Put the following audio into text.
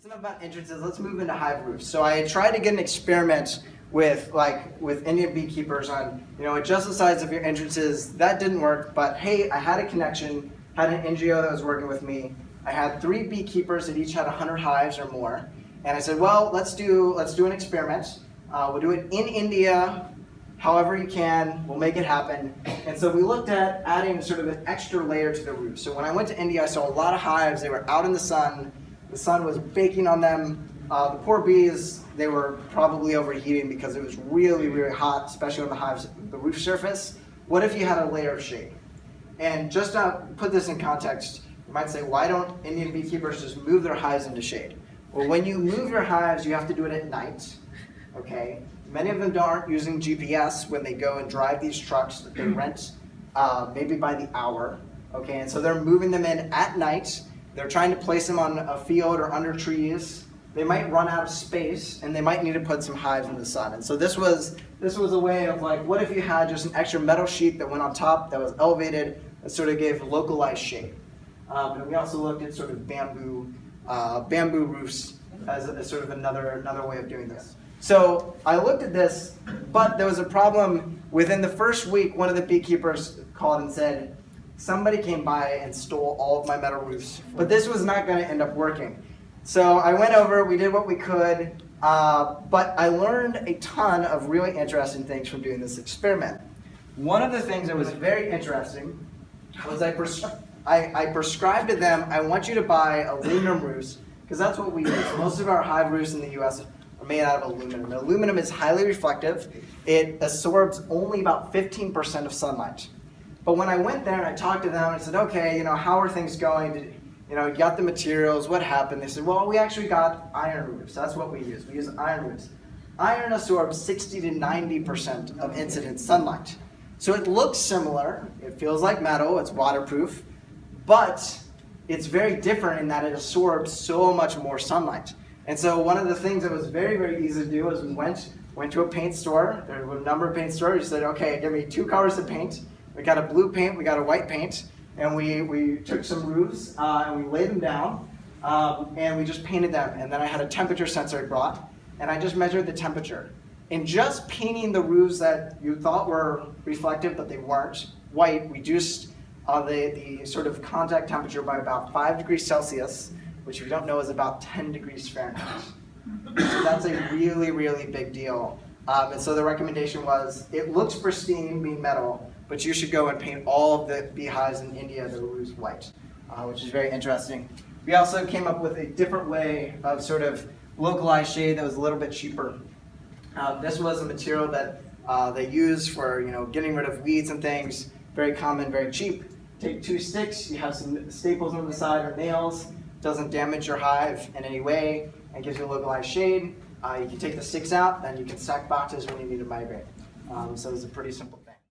It's enough about entrances. Let's move into hive roofs. So I tried to get an experiment with Indian beekeepers on, adjust the size of your entrances. That didn't work, but hey, I had a connection, had an NGO that was working with me. I had 3 beekeepers that each had 100 hives or more. And I said, well, let's do an experiment. We'll do it in India, however you can, we'll make it happen. And so we looked at adding sort of an extra layer to the roof. So when I went to India, I saw a lot of hives. They were out in the sun was baking on them. The poor bees, they were probably overheating because it was really, really hot, especially on the roof surface. What if you had a layer of shade? And just to put this in context, you might say, why don't Indian beekeepers just move their hives into shade? Well, when you move your hives, you have to do it at night, okay? Many of them aren't using GPS when they go and drive these trucks that they rent maybe by the hour, okay? And so they're moving them in at night. They're trying to place them on a field or under trees. They might run out of space and they might need to put some hives in the sun. And so this was a way of like, what if you had just an extra metal sheet that went on top that was elevated that sort of gave localized shade. And we also looked at sort of bamboo roofs as sort of another way of doing this. So I looked at this, but there was a problem. Within the first week, one of the beekeepers called and said, somebody came by and stole all of my metal roofs, but this was not going to end up working. So I went over, we did what we could, but I learned a ton of really interesting things from doing this experiment. One of the things that was very interesting was I prescribed to them, I want you to buy aluminum roofs, because that's what we use. Most of our hive roofs in the US are made out of aluminum. And aluminum is highly reflective. It absorbs only about 15% of sunlight. But when I went there and I talked to them, I said, okay, how are things going? You got the materials, what happened? They said, well, we actually got iron roofs. That's what we use. We use iron roofs. Iron absorbs 60 to 90% of incident sunlight. So it looks similar. It feels like metal. It's waterproof. But it's very different in that it absorbs so much more sunlight. And so one of the things that was very, very easy to do was we went to a paint store. There were a number of paint stores. We said, okay, give me 2 colors of paint. We got a blue paint, we got a white paint, and we took some roofs and we laid them down and we just painted them. And then I had a temperature sensor I brought, and I just measured the temperature. In just painting the roofs that you thought were reflective but they weren't, white, reduced the sort of contact temperature by about 5 degrees Celsius, which if you don't know is about 10 degrees Fahrenheit. So that's a really, really big deal. And so the recommendation was, it looks pristine being metal, but you should go and paint all of the beehives in India, the roofs, white, which is very interesting. We also came up with a different way of sort of localized shade that was a little bit cheaper. This was a material that they use for getting rid of weeds and things, very common, very cheap. Take 2 sticks, you have some staples on the side or nails, doesn't damage your hive in any way, and gives you localized shade. You can take the sticks out, and you can stack boxes when you need to migrate. So it's a pretty simple.